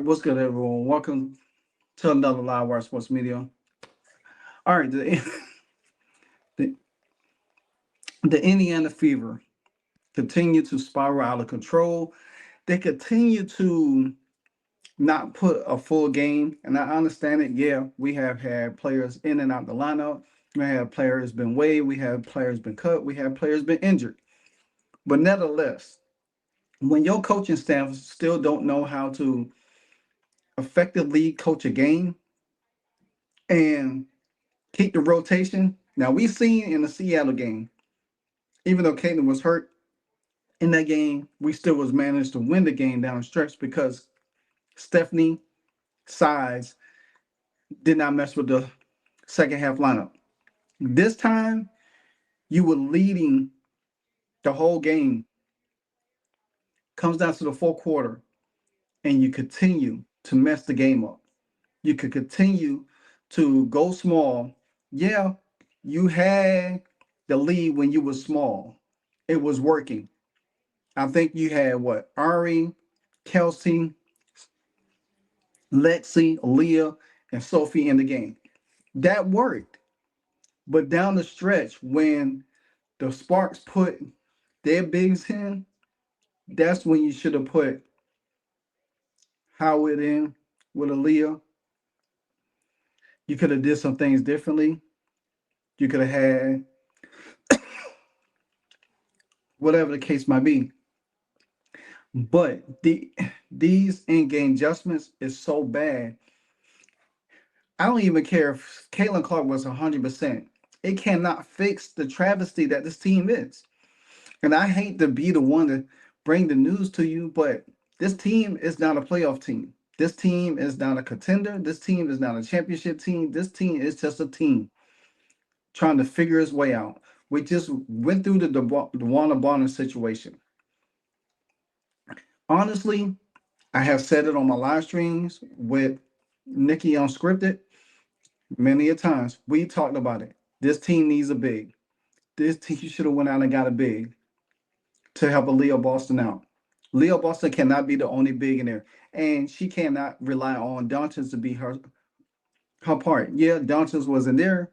What's good, everyone? Welcome to another Live Wire Sports Media. All right, the, the Indiana Fever continue to spiral out of control. They continue to not put a full game, and I understand it. Yeah, we have had players in and out the lineup. We have players been waived. We have players been cut. We have players been injured. But nevertheless, when your coaching staff still don't know how to effectively coach a game and keep the rotation. Now we seen in the Seattle game, even though Caitlin was hurt in that game, we still was managed to win the game down the stretch because Stephanie size did not mess with the second half lineup. This time, you were leading the whole game. Comes down to the fourth quarter, and you continue to mess the game up. You could continue to go small. Yeah, you had the lead when you were small. It was working. I think you had what? Ari, Kelsey, Lexi, Aaliyah, and Sophie in the game. That worked. But down the stretch, when the Sparks put their bigs in, that's when you should have put Howard in with Aaliyah. You could have did some things differently. You could have had whatever the case might be. But these in-game adjustments is so bad. I don't even care if Caitlin Clark was 100%. It cannot fix the travesty that this team is. And I hate to be the one to bring the news to you, but this team is not a playoff team. This team is not a contender. This team is not a championship team. This team is just a team trying to figure its way out. We just went through the DeWanna Bonner situation. Honestly, I have said it on my live streams with Nikki Unscripted many a times. We talked about it. This team needs a big. This team should have went out and got a big to help a Leo Boston out. Leo Boston cannot be the only big in there, and she cannot rely on Doncic to be her part. Yeah, Doncic wasn't there,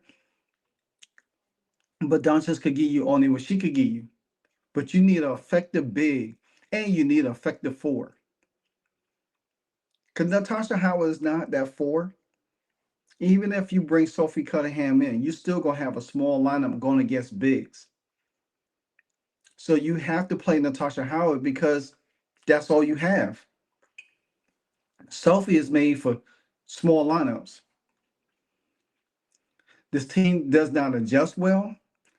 but Doncic could give you only what she could give you. But you need an effective big, and you need an effective four. Because Natasha Howard is not that four. Even if you bring Sophie Cunningham in, you're still going to have a small lineup going against bigs. So you have to play Natasha Howard because that's all you have. Sophie is made for small lineups. This team does not adjust well.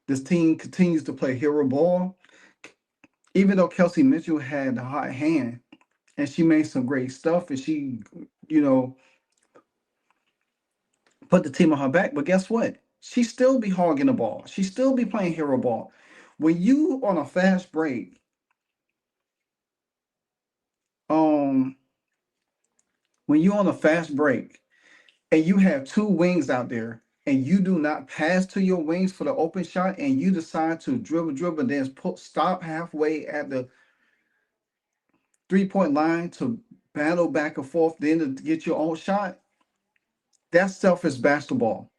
This team continues to play hero ball. Even though Kelsey Mitchell had the hot hand and she made some great stuff and she, put the team on her back, but guess what? She still be hogging the ball. She still be playing hero ball. When you on a fast break, um, when you on a fast break and you have two wings out there and you do not pass to your wings for the open shot and you decide to dribble, and then stop halfway at the 3-point line to battle back and forth, then to get your own shot, that's selfish basketball.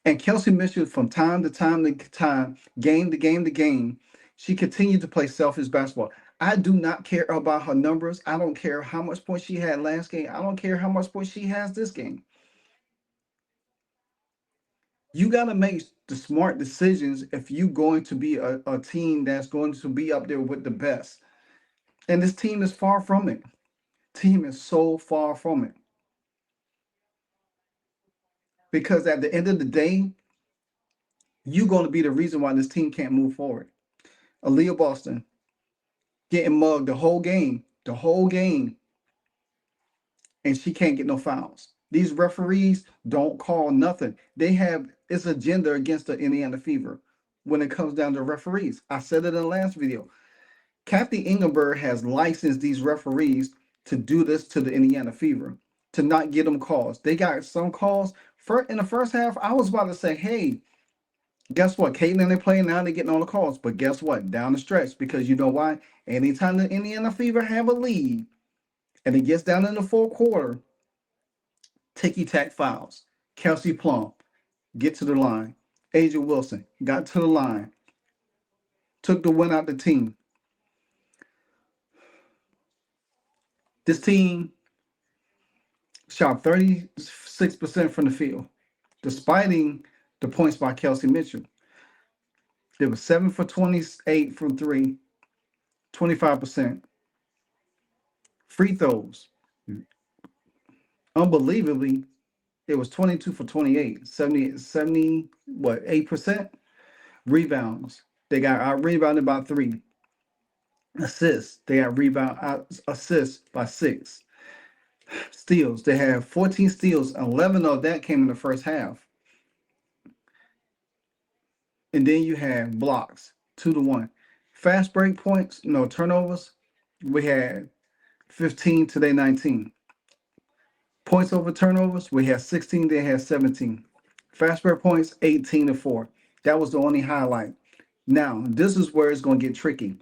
And Kelsey Mitchell, from time to time, game to game, she continued to play selfish basketball. I do not care about her numbers. I don't care how much points she had last game. I don't care how much points she has this game. You got to make the smart decisions if you're going to be a team that's going to be up there with the best. And this team is far from it. Team is so far from it. Because at the end of the day, you're going to be the reason why this team can't move forward. Aaliyah Boston getting mugged the whole game, and she can't get no fouls. These referees don't call nothing. They have its agenda against the Indiana Fever when it comes down to referees. I said it in the last video. Kathy Engelberg has licensed these referees to do this to the Indiana Fever, to not get them calls. They got some calls. In the first half, I was about to say, hey, guess what? Caitlin, they're playing now, they're getting all the calls. But guess what? Down the stretch, because you know why? Anytime the Indiana Fever have a lead, And it gets down in the fourth quarter, ticky-tack fouls. Kelsey Plum, get to the line. Asia Wilson got to the line, took the win out the team. This team shot 36% from the field, despite the points by Kelsey Mitchell. They were 7 for 28 from three, 25%. Free throws, unbelievably, it was 22 for 28, 70 what, 8%? Rebounds, they got out rebounded by 3. Assists, they got rebound out assists by 6. Steals, they had 14 steals, 11 of that came in the first half. And then you have blocks, 2-1. Fast break points, no turnovers, we had 15 to their 19. Points over turnovers, we had 16, they had 17. Fast break points, 18-4. That was the only highlight. Now, this is where it's going to get tricky.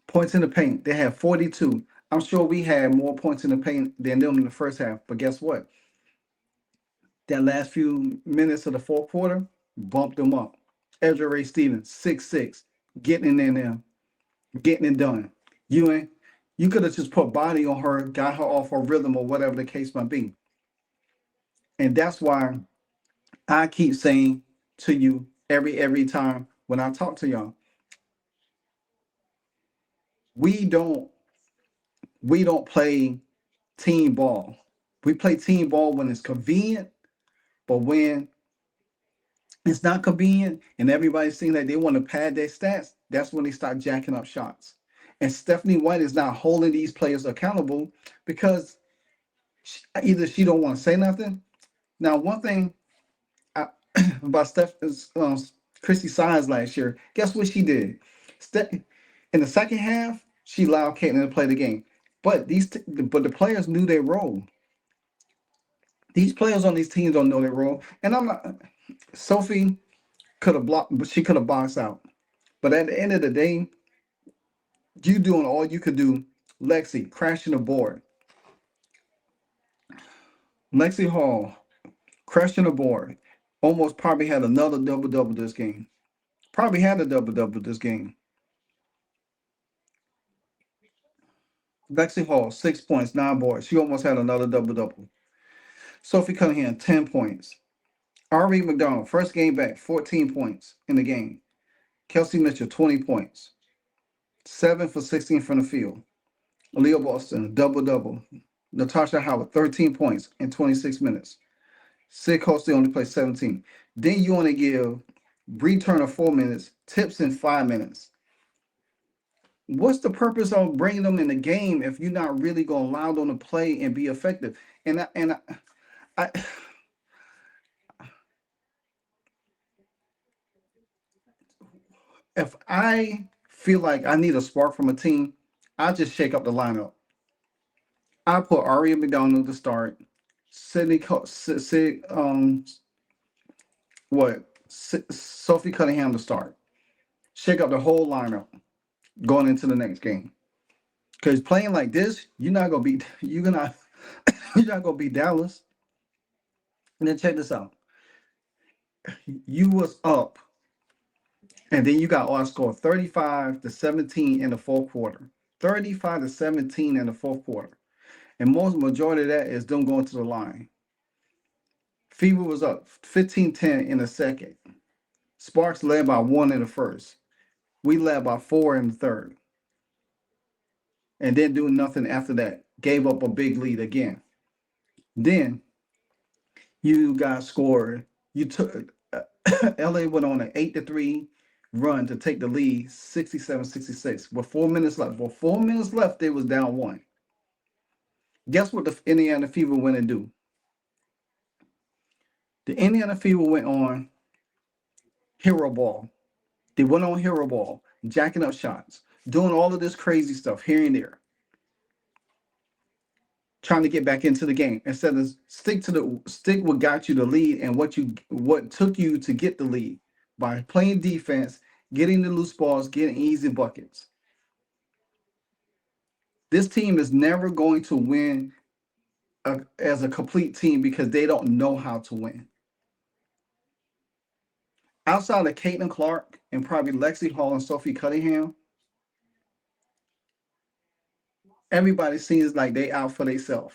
Points in the paint, they had 42. I'm sure we had more points in the paint than them in the first half, but guess what? That last few minutes of the fourth quarter bumped them up. Ezra Ray Stevens, 6'6", getting in there, getting it done. You could have just put body on her, got her off her rhythm or whatever the case might be. And that's why I keep saying to you every time when I talk to y'all, we don't play team ball. We play team ball when it's convenient, but when it's not convenient and everybody's saying that they want to pad their stats, that's when they start jacking up shots. And Stephanie White is not holding these players accountable because either she don't want to say nothing. Now, one thing about Chrissy Sides last year, guess what she did? In the second half, she allowed Caitlin to play the game. But the players knew their role. These players on these teams don't know their role. And I'm not. Sophie could have blocked, but she could have boxed out. But at the end of the day, you doing all you could do. Lexi crashing the board. Lexi Hall crashing the board. Almost probably had another double-double this game. Probably had a double-double this game. Lexi Hall, 6 points, 9 boards. She almost had another double-double. Sophie Cunningham, 10 points. Ari McDonald, first game back, 14 points in the game. Kelsey Mitchell, 20 points. 7 for 16 from the field. Aaliyah Boston, double-double. Natasha Howard, 13 points in 26 minutes. Sid Coasty only played 17. Then you only give Bree Turner 4 minutes, Tips in 5 minutes. What's the purpose of bringing them in the game if you're not really going to allow them to play and be effective? And I if I feel like I need a spark from a team, I just shake up the lineup. I put Aria McDonald to start. Sophie Cunningham to start. Shake up the whole lineup going into the next game. Because playing like this, you're not gonna beat Dallas. And then check this out. You was up, and then you got outscored 35-17 in the fourth quarter. 35-17 in the fourth quarter. And most majority of that is them going to the line. Fever was up 15-10 in the second. Sparks led by 1 in the first. We led by 4 in the third. And then doing nothing after that. Gave up a big lead again. Then you got scored. You took LA went on an 8-3 run to take the lead, 67-66. With 4 minutes left. With 4 minutes left, they was down 1. Guess what the Indiana Fever went and do? The Indiana Fever went on hero ball. They went on hero ball, jacking up shots, doing all of this crazy stuff here and there, trying to get back into the game instead of stick what got you the lead and what took you to get the lead by playing defense, getting the loose balls, getting easy buckets. This team is never going to win as a complete team because they don't know how to win. Outside of Caitlin Clark and probably Lexi Hall and Sophie Cunningham, everybody seems like they out for themselves.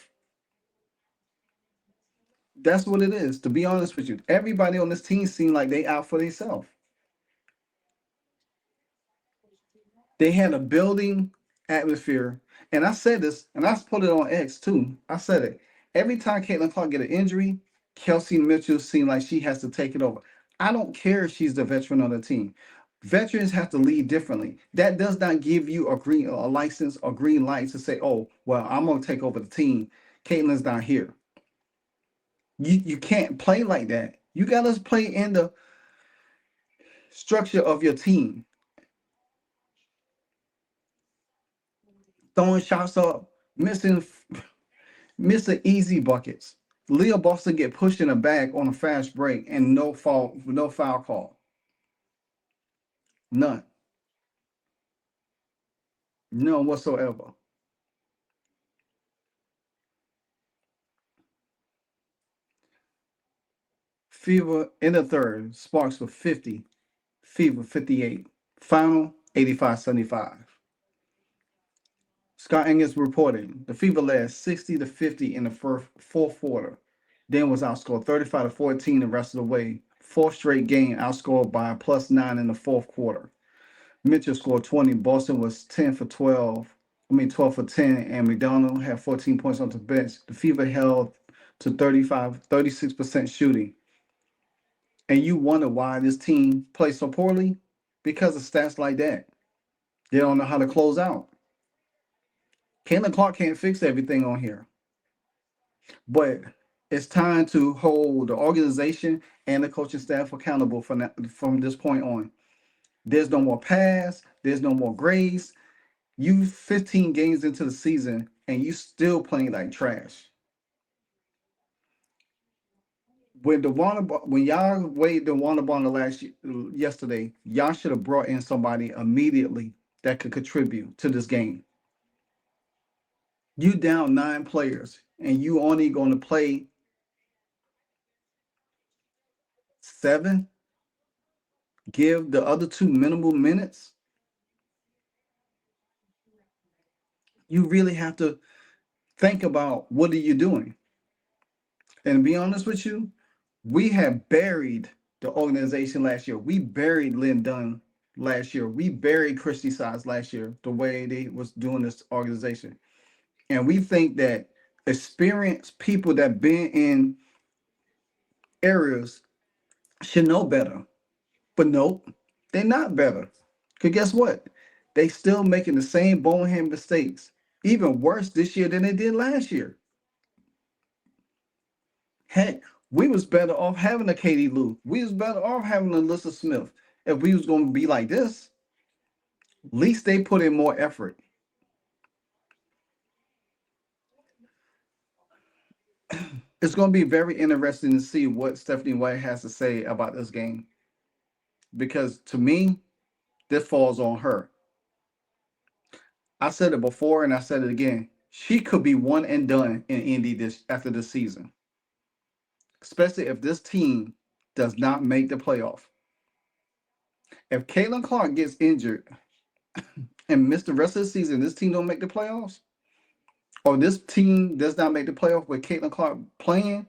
That's what it is, to be honest with you. Everybody on this team seems like they out for themselves. They had a building atmosphere. And I said this, and I put it on X too. I said it. Every time Caitlin Clark get an injury, Kelsey Mitchell seems like she has to take it over. I don't care if she's the veteran on the team. Veterans have to lead differently. That does not give you a license or green light to say, oh, well, I'm going to take over the team. Caitlin's not here. You can't play like that. You got to play in the structure of your team. Throwing shots up, missing easy buckets. Leah Boston get pushed in the back on a fast break and no foul call. None. None whatsoever. Fever in the third, Sparks with 50, Fever 58. Final 85-75. Scott Engels reporting the Fever led 60-50 in the fourth quarter, then was outscored 35-14 the rest of the way. Fourth straight game outscored by +9 in the fourth quarter. Mitchell scored 20. Boston was 12 for 10, and McDonald had 14 points on the bench. The Fever held to 36% shooting. And you wonder why this team plays so poorly? Because of stats like that. They don't know how to close out. Caitlin Clark can't fix everything on here. But it's time to hold the organization and the coaching staff accountable from this point on. There's no more pass. There's no more grace. You 15 games into the season, and you still playing like trash. When y'all weighed the Wannabonna yesterday, y'all should have brought in somebody immediately that could contribute to this game. You down 9 players, and you only going to play 7? Give the other 2 minimal minutes? You really have to think about what are you doing. And to be honest with you, we have buried the organization last year. We buried Lynn Dunn last year. We buried Christy Sides last year, the way they was doing this organization. And we think that experienced people that been in areas should know better. But nope, they're not better. Because guess what? They still making the same bonehead mistakes. Even worse this year than they did last year. Heck, we was better off having a Katie Lou. We was better off having a Alyssa Smith. If we was going to be like this, at least they put in more effort. It's going to be very interesting to see what Stephanie White has to say about this game. Because to me, this falls on her. I said it before and I said it again. She could be one and done in Indy after this season. Especially if this team does not make the playoff. If Caitlin Clark gets injured and miss the rest of the season, this team don't make the playoffs, or this team does not make the playoff with Caitlin Clark playing,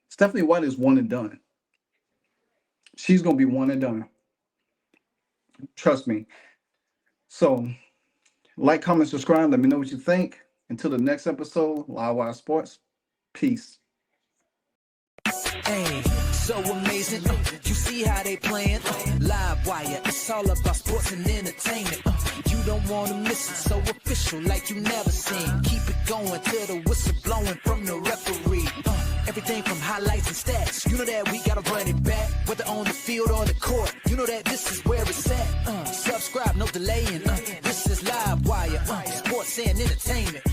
Stephanie White is one and done. She's going to be one and done. Trust me. So, like, comment, subscribe. Let me know what you think. Until the next episode, Live Wire Sports. Peace. Hey, so amazing. You see how they playing? Live Wire, it's all about sports and entertainment. You don't want to miss it, so official like you never seen. Keep it going till the whistle blowing from the referee. Everything from highlights and stats. You know that we gotta run it back, whether on the field or the court. You know that this is where it's at. Subscribe, no delaying. This is Live Wire, sports and entertainment.